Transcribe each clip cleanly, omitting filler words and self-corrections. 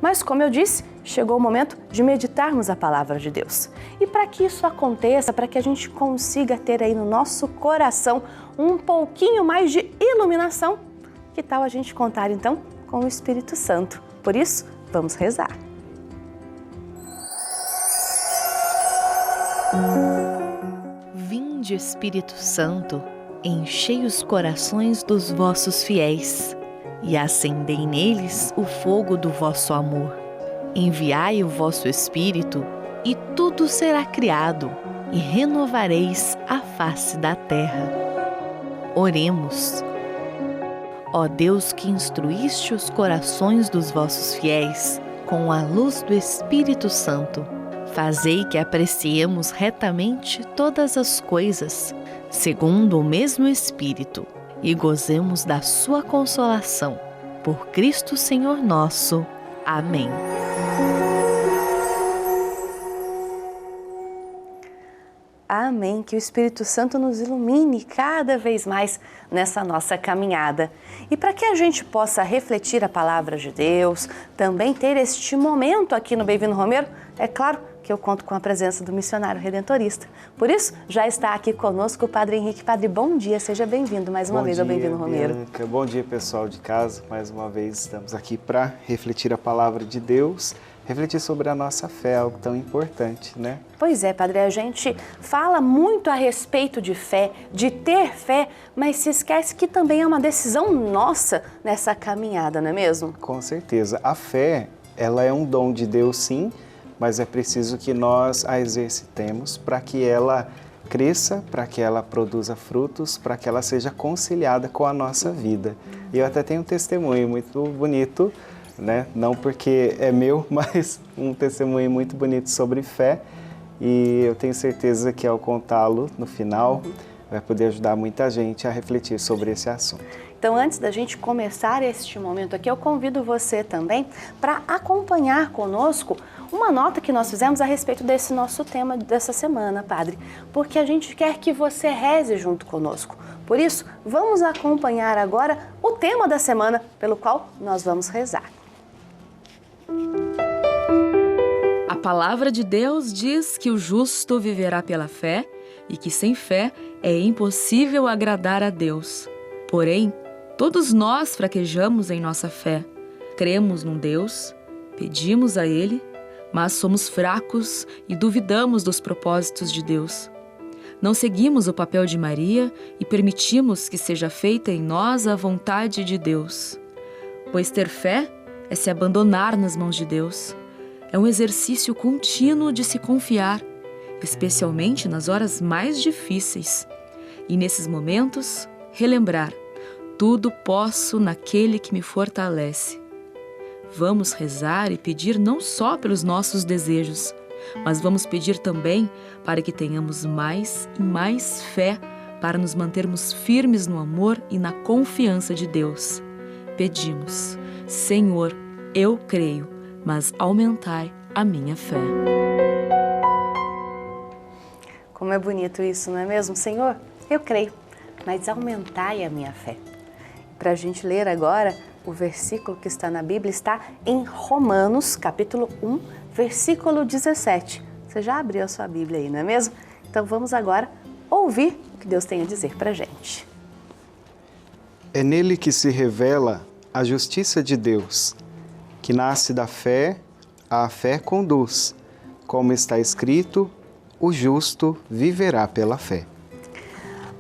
Mas, como eu disse, chegou o momento de meditarmos a palavra de Deus. E para que isso aconteça, para que a gente consiga ter aí no nosso coração um pouquinho mais de iluminação, que tal a gente contar então com o Espírito Santo? Por isso, vamos rezar. Vinde, Espírito Santo, enchei os corações dos vossos fiéis e acendei neles o fogo do vosso amor. Enviai o vosso Espírito e tudo será criado e renovareis a face da terra. Oremos. Ó Deus, que instruíste os corações dos vossos fiéis com a luz do Espírito Santo, fazei que apreciemos retamente todas as coisas, segundo o mesmo Espírito, e gozemos da sua consolação. Por Cristo Senhor nosso. Amém. Amém. Que o Espírito Santo nos ilumine cada vez mais nessa nossa caminhada. E para que a gente possa refletir a palavra de Deus, também ter este momento aqui no Bem-vindo Romeiro, é claro que eu conto com a presença do missionário redentorista. Por isso, já está aqui conosco o Padre Henrique. Padre, bom dia, seja bem-vindo mais uma vez ao Bem-vindo Romeiro. Bianca. Bom dia, pessoal de casa. Mais uma vez estamos aqui para refletir a palavra de Deus, refletir sobre a nossa fé, algo tão importante, né? Pois é, Padre, a gente fala muito a respeito de fé, de ter fé, mas se esquece que também é uma decisão nossa nessa caminhada, não é mesmo? Com certeza. A fé, ela é um dom de Deus, sim, mas é preciso que nós a exercitemos para que ela cresça, para que ela produza frutos, para que ela seja conciliada com a nossa vida. E eu até tenho um testemunho muito bonito, né? Não porque é meu, mas um testemunho muito bonito sobre fé. E eu tenho certeza que ao contá-lo no final vai poder ajudar muita gente a refletir sobre esse assunto. Então, antes da gente começar este momento aqui, eu convido você também para acompanhar conosco uma nota que nós fizemos a respeito desse nosso tema dessa semana, Padre, porque a gente quer que você reze junto conosco. Por isso, vamos acompanhar agora o tema da semana pelo qual nós vamos rezar. A palavra de Deus diz que o justo viverá pela fé e que sem fé é impossível agradar a Deus. Porém, todos nós fraquejamos em nossa fé. Cremos num Deus, pedimos a Ele, mas somos fracos e duvidamos dos propósitos de Deus. Não seguimos o papel de Maria e permitimos que seja feita em nós a vontade de Deus. Pois ter fé é se abandonar nas mãos de Deus. É um exercício contínuo de se confiar, especialmente nas horas mais difíceis. E nesses momentos, relembrar: tudo posso naquele que me fortalece. Vamos rezar e pedir não só pelos nossos desejos, mas vamos pedir também para que tenhamos mais e mais fé para nos mantermos firmes no amor e na confiança de Deus. Pedimos: Senhor, eu creio, mas aumentai a minha fé. Como é bonito isso, não é mesmo? Senhor, eu creio, mas aumentai a minha fé. Para a gente ler agora, o versículo que está na Bíblia está em Romanos, capítulo 1, versículo 17. Você já abriu a sua Bíblia aí, não é mesmo? Então vamos agora ouvir o que Deus tem a dizer para a gente. É nele que se revela a justiça de Deus, que nasce da fé, a fé conduz. Como está escrito, o justo viverá pela fé.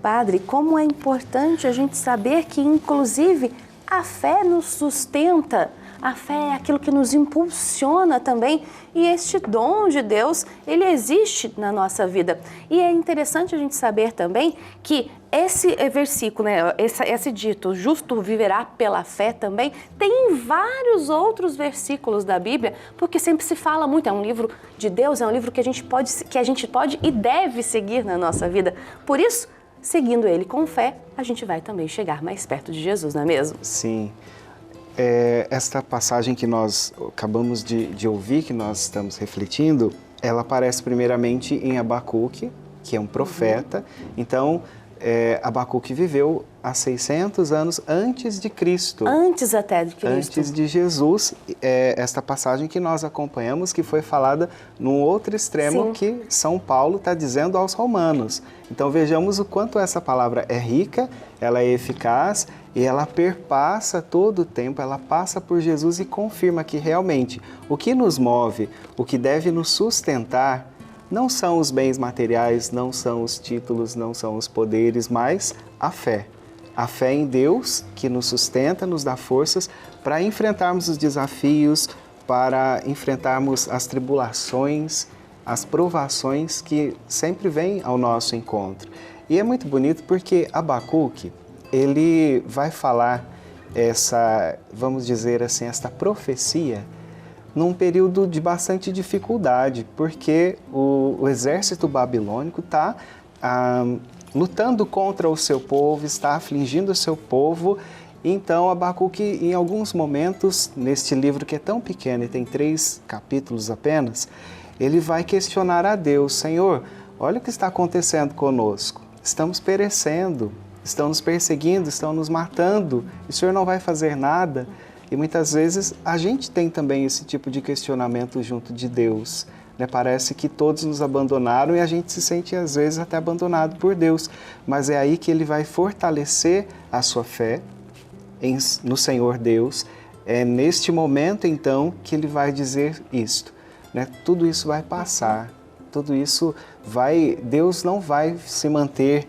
Padre, como é importante a gente saber que, inclusive, a fé nos sustenta, a fé é aquilo que nos impulsiona também, e este dom de Deus, ele existe na nossa vida. E é interessante a gente saber também que esse versículo, né, esse dito, o justo viverá pela fé também, tem vários outros versículos da Bíblia, porque sempre se fala muito, é um livro de Deus, é um livro que a gente pode e deve seguir na nossa vida. Por isso, seguindo ele com fé, a gente vai também chegar mais perto de Jesus, não é mesmo? Sim. Esta passagem que nós acabamos de ouvir, que nós estamos refletindo, ela aparece primeiramente em Abacuque, que é um profeta. Então, Abacuque viveu há 600 anos antes de Cristo. Antes até de Cristo. Antes de Jesus, esta passagem que nós acompanhamos, que foi falada num outro extremo, sim, que São Paulo está dizendo aos romanos. Então vejamos o quanto essa palavra é rica, ela é eficaz e ela perpassa todo o tempo, ela passa por Jesus e confirma que realmente o que nos move, o que deve nos sustentar, não são os bens materiais, não são os títulos, não são os poderes, mas a fé. A fé em Deus que nos sustenta, nos dá forças para enfrentarmos os desafios, para enfrentarmos as tribulações, as provações que sempre vêm ao nosso encontro. E é muito bonito porque Abacuque, ele vai falar vamos dizer assim, esta profecia num período de bastante dificuldade, porque o exército babilônico está lutando contra o seu povo, está afligindo o seu povo. Então, Abacuque, em alguns momentos, neste livro que é tão pequeno e tem 3 capítulos apenas, ele vai questionar a Deus: Senhor, olha o que está acontecendo conosco, estamos perecendo, estão nos perseguindo, estão nos matando, e o Senhor não vai fazer nada? E muitas vezes a gente tem também esse tipo de questionamento junto de Deus, né? Parece que todos nos abandonaram e a gente se sente às vezes até abandonado por Deus. Mas é aí que Ele vai fortalecer a sua fé no Senhor Deus. É neste momento então que Ele vai dizer isto, né? Tudo isso vai passar. Tudo isso Deus não vai se manter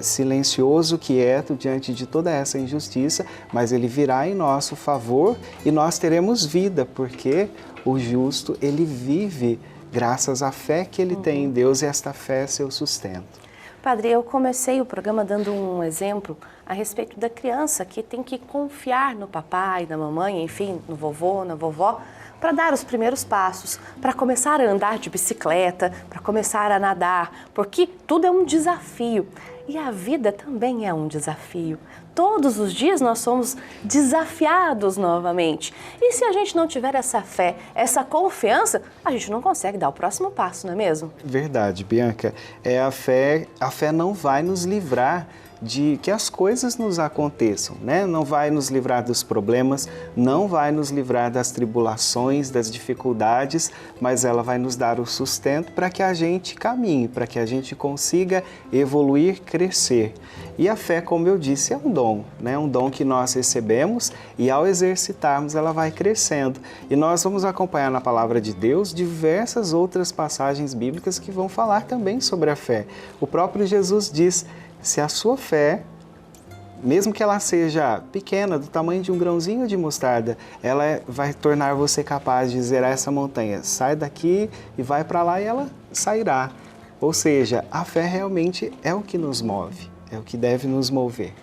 silencioso, quieto diante de toda essa injustiça, mas Ele virá em nosso favor e nós teremos vida, porque o justo, ele vive graças à fé que ele tem em Deus e esta fé é seu sustento. Padre, eu comecei o programa dando um exemplo a respeito da criança que tem que confiar no papai, na mamãe, enfim, no vovô, na vovó, para dar os primeiros passos, para começar a andar de bicicleta, para começar a nadar, porque tudo é um desafio. E a vida também é um desafio. Todos os dias nós somos desafiados novamente. E se a gente não tiver essa fé, essa confiança, a gente não consegue dar o próximo passo, não é mesmo? Verdade, Bianca. A fé não vai nos livrar de que as coisas nos aconteçam, né? Não vai nos livrar dos problemas, não vai nos livrar das tribulações, das dificuldades, mas ela vai nos dar o sustento para que a gente caminhe, para que a gente consiga evoluir, crescer. E a fé, como eu disse, é um dom, né? Um dom que nós recebemos e ao exercitarmos ela vai crescendo. E nós vamos acompanhar na Palavra de Deus diversas outras passagens bíblicas que vão falar também sobre a fé. O próprio Jesus diz: se a sua fé, mesmo que ela seja pequena, do tamanho de um grãozinho de mostarda, ela vai tornar você capaz de dizer a essa montanha: sai daqui e vai para lá, e ela sairá. Ou seja, a fé realmente é o que nos move, é o que deve nos mover.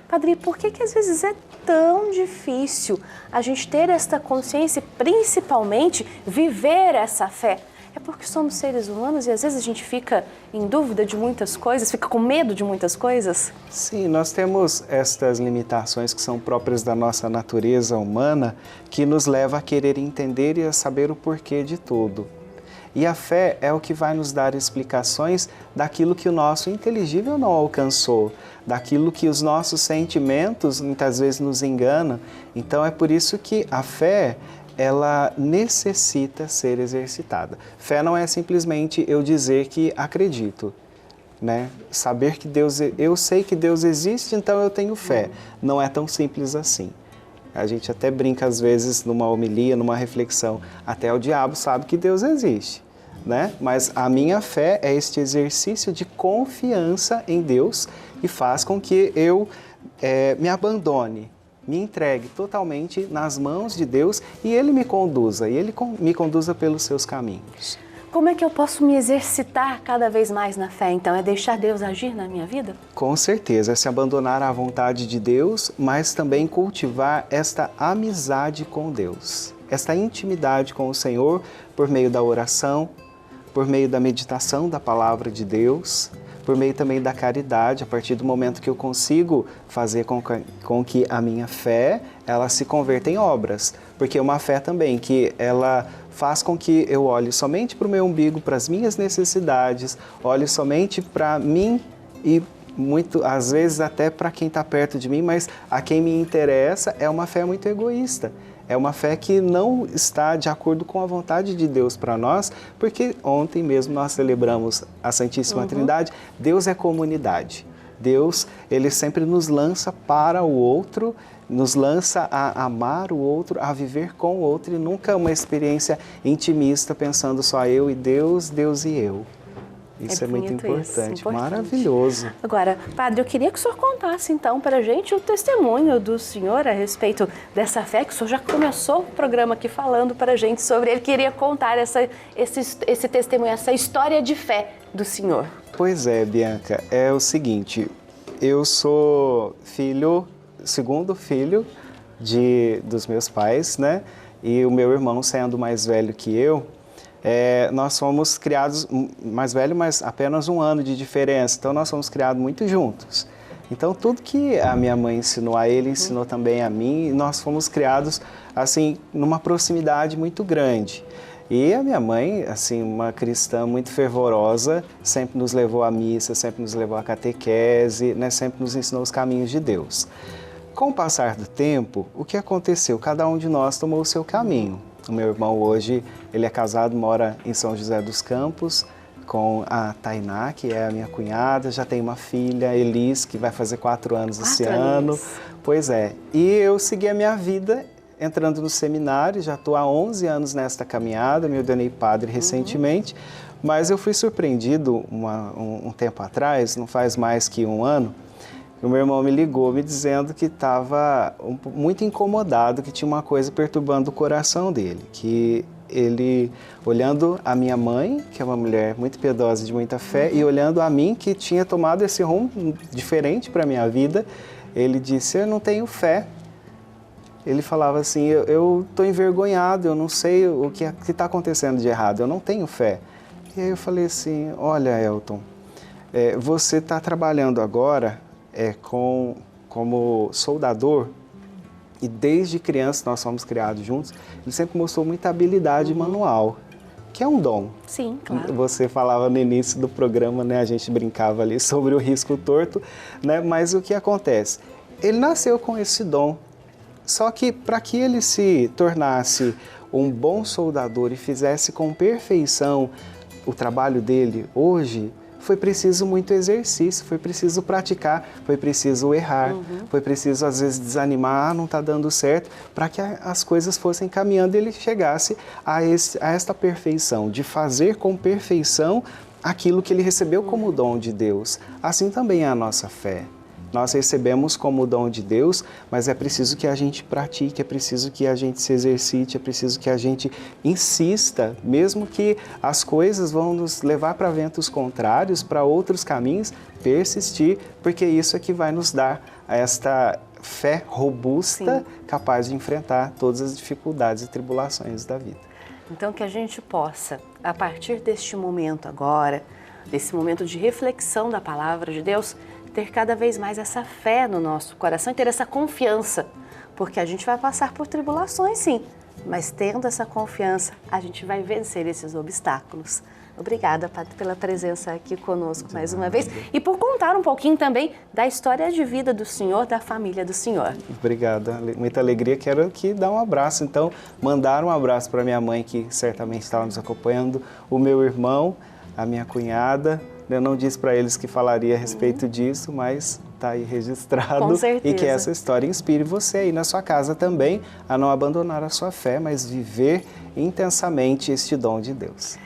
Padre, por que às vezes é tão difícil a gente ter esta consciência, principalmente viver essa fé? É porque somos seres humanos e às vezes a gente fica em dúvida de muitas coisas, fica com medo de muitas coisas? Sim, nós temos estas limitações que são próprias da nossa natureza humana, que nos leva a querer entender e a saber o porquê de tudo. E a fé é o que vai nos dar explicações daquilo que o nosso inteligível não alcançou, daquilo que os nossos sentimentos muitas vezes nos enganam. Então é por isso que a fé, ela necessita ser exercitada. Fé não é simplesmente eu dizer que acredito, né? Saber que eu sei que Deus existe, então eu tenho fé. Não é tão simples assim. A gente até brinca às vezes numa homilia, numa reflexão, até o diabo sabe que Deus existe, né? Mas a minha fé é este exercício de confiança em Deus e faz com que eu me abandone, me entregue totalmente nas mãos de Deus e Ele me conduza, me conduza pelos seus caminhos. Como é que eu posso me exercitar cada vez mais na fé, então? É deixar Deus agir na minha vida? Com certeza, é se abandonar à vontade de Deus, mas também cultivar esta amizade com Deus, esta intimidade com o Senhor por meio da oração, por meio da meditação da Palavra de Deus, por meio também da caridade, a partir do momento que eu consigo fazer com que a minha fé ela se converta em obras. Porque é uma fé também que ela faz com que eu olhe somente para o meu umbigo, para as minhas necessidades, olhe somente para mim e muito, às vezes até para quem está perto de mim, mas a quem me interessa é uma fé muito egoísta. É uma fé que não está de acordo com a vontade de Deus para nós, porque ontem mesmo nós celebramos a Santíssima Trindade. Deus é comunidade. Deus, Ele sempre nos lança para o outro, nos lança a amar o outro, a viver com o outro, e nunca uma experiência intimista pensando só eu e Deus, Deus e eu. Isso é muito importante, maravilhoso. Agora, padre, eu queria que o senhor contasse então para a gente o testemunho do senhor a respeito dessa fé, que o senhor já começou o programa aqui falando para a gente sobre ele. Queria contar esse testemunho, essa história de fé do senhor. Pois é, Bianca, é o seguinte, eu sou segundo filho dos meus pais, né? E o meu irmão, sendo mais velho que eu, nós fomos criados, mais velho, mas apenas 1 ano de diferença, então nós fomos criados muito juntos. Então tudo que a minha mãe ensinou a ele, ensinou também a mim, e nós fomos criados assim, numa proximidade muito grande. E a minha mãe, assim, uma cristã muito fervorosa, sempre nos levou à missa, sempre nos levou à catequese, né? Sempre nos ensinou os caminhos de Deus. Com o passar do tempo, o que aconteceu? Cada um de nós tomou o seu caminho. O meu irmão hoje, ele é casado, mora em São José dos Campos, com a Tainá, que é a minha cunhada, já tem uma filha, Elis, que vai fazer 4 anos esse ano. Pois é. E eu segui a minha vida entrando no seminário, já estou há 11 anos nesta caminhada, me ordenei padre recentemente, mas eu fui surpreendido um tempo atrás, não faz mais que 1 ano, o meu irmão me ligou me dizendo que estava muito incomodado, que tinha uma coisa perturbando o coração dele, que ele, olhando a minha mãe, que é uma mulher muito piedosa, de muita fé, e olhando a mim, que tinha tomado esse rumo diferente para a minha vida, ele disse, eu não tenho fé. Ele falava assim, eu estou envergonhado, eu não sei o que está acontecendo de errado, eu não tenho fé. E aí eu falei assim, olha, Elton, você está trabalhando agora como soldador, e desde criança nós fomos criados juntos, ele sempre mostrou muita habilidade manual, que é um dom. Sim, claro. Você falava no início do programa, né, a gente brincava ali sobre o risco torto, né, mas o que acontece? Ele nasceu com esse dom, só que para que ele se tornasse um bom soldador e fizesse com perfeição o trabalho dele hoje, foi preciso muito exercício, foi preciso praticar, foi preciso errar, foi preciso às vezes desanimar, não está dando certo, para que as coisas fossem caminhando e ele chegasse a esta perfeição, de fazer com perfeição aquilo que ele recebeu como dom de Deus. Assim também é a nossa fé. Nós recebemos como dom de Deus, mas é preciso que a gente pratique, é preciso que a gente se exercite, é preciso que a gente insista, mesmo que as coisas vão nos levar para ventos contrários, para outros caminhos, persistir, porque isso é que vai nos dar esta fé robusta, capaz de enfrentar todas as dificuldades e tribulações da vida. Então que a gente possa, a partir deste momento agora, desse momento de reflexão da palavra de Deus, ter cada vez mais essa fé no nosso coração e ter essa confiança, porque a gente vai passar por tribulações, sim, mas tendo essa confiança, a gente vai vencer esses obstáculos. Obrigada, Padre, pela presença aqui conosco mais uma vez e por contar um pouquinho também da história de vida do senhor, da família do senhor. Obrigada, muita alegria. Quero aqui dar um abraço, então, mandar um abraço para minha mãe, que certamente estava nos acompanhando, o meu irmão, a minha cunhada. Eu não disse para eles que falaria a respeito disso, mas está aí registrado. Com certeza. E que essa história inspire você aí na sua casa também a não abandonar a sua fé, mas viver intensamente este dom de Deus.